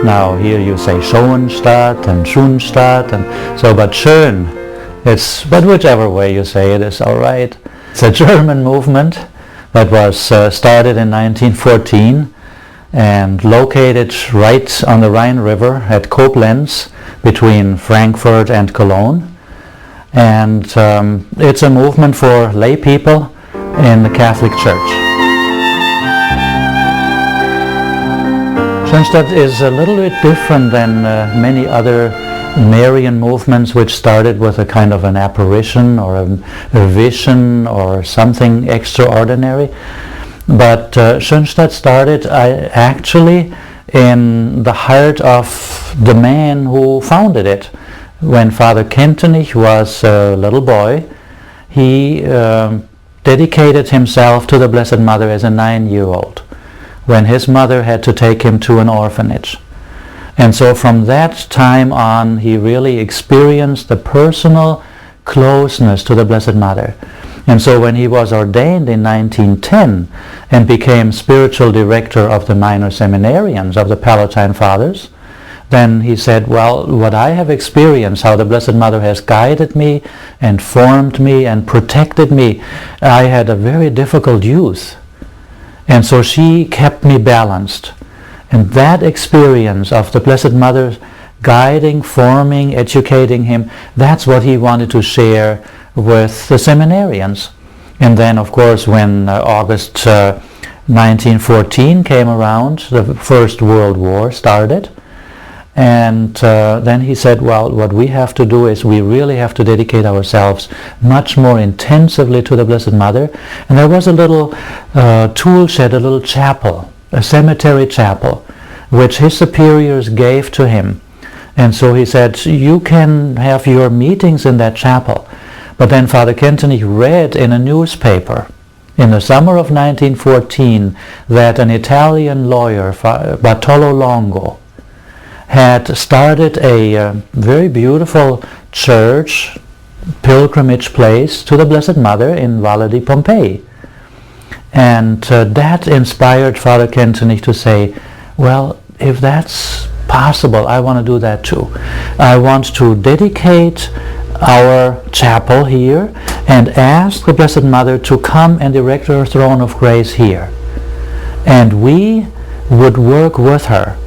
Now here you say Schoenstatt and Schoenstatt, and so, but Schön, but whichever way you say it is all right. It's a German movement that was started in 1914 and located right on the Rhine River at Koblenz between Frankfurt and Cologne. And it's a movement for lay people in the Catholic Church. Schoenstatt is a little bit different than many other Marian movements which started with a kind of an apparition or a vision or something extraordinary. But Schoenstatt started actually in the heart of the man who founded it. When Father Kentenich was a little boy, he dedicated himself to the Blessed Mother as a 9-year-old, when his mother had to take him to an orphanage. And so from that time on, he really experienced the personal closeness to the Blessed Mother. And so when he was ordained in 1910 and became spiritual director of the minor seminarians of the Palatine Fathers, then he said, well, what I have experienced, how the Blessed Mother has guided me and formed me and protected me, I had a very difficult youth. And so she kept me balanced. And that experience of the Blessed Mother guiding, forming, educating him, that's what he wanted to share with the seminarians. And then, of course, when August 1914 came around, the First World War started. And then he said, well, what we have to do is we really have to dedicate ourselves much more intensively to the Blessed Mother. And there was a little tool shed, a little chapel, a cemetery chapel, which his superiors gave to him. And so he said, you can have your meetings in that chapel. But then Father Kentenich read in a newspaper in the summer of 1914 that an Italian lawyer, Bartolo Longo, had started a very beautiful church, pilgrimage place to the Blessed Mother in Valle di Pompeii. And that inspired Father Kentenich to say, well, if that's possible, I want to do that too. I want to dedicate our chapel here and ask the Blessed Mother to come and erect her throne of grace here. And we would work with her.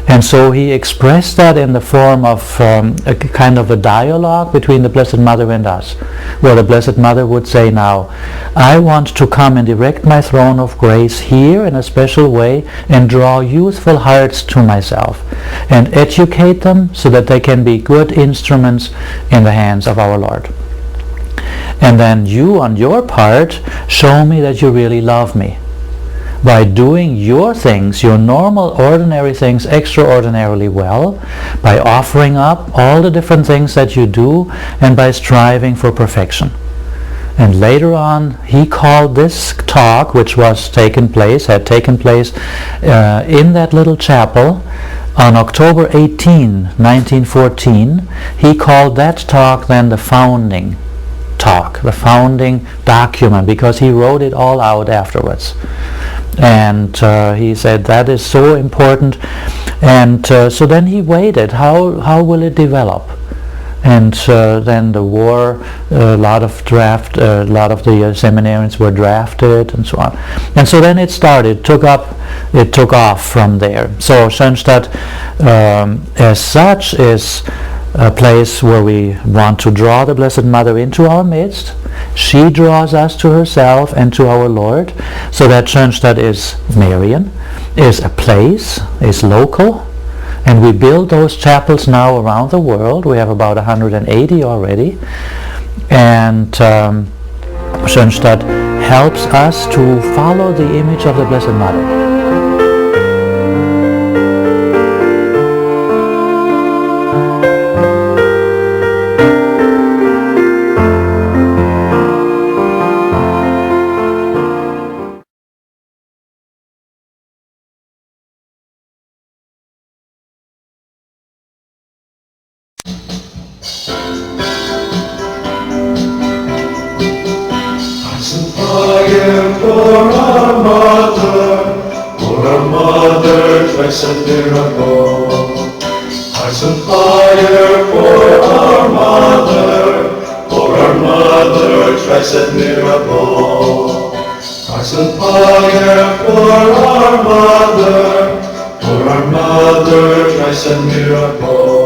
And so he expressed that in the form of a kind of a dialogue between the Blessed Mother and us, where the Blessed Mother would say, now, I want to come and erect my throne of grace here in a special way and draw youthful hearts to myself and educate them so that they can be good instruments in the hands of our Lord. And then you, on your part, show me that you really love me, by doing your things, your normal, ordinary things, extraordinarily well, by offering up all the different things that you do, and by striving for perfection. And later on, he called this talk, which had taken place in that little chapel on October 18, 1914, he called that talk then the founding talk, the founding document, because he wrote it all out afterwards. And he said that is so important. And so then he waited, how will it develop? And then the war, a lot of the seminarians were drafted and so on. And so then it started, it took off from there. So Schoenstatt as such is a place where we want to draw the Blessed Mother into our midst. She draws us to herself and to our Lord, so that Schoenstatt is Marian, is a place, is local, and we build those chapels now around the world. We have about 180 already, and Schoenstatt helps us to follow the image of the Blessed Mother. For our mother, twice a miracle. Blessed miracle. Hearts of fire for our mother, Blessed miracle.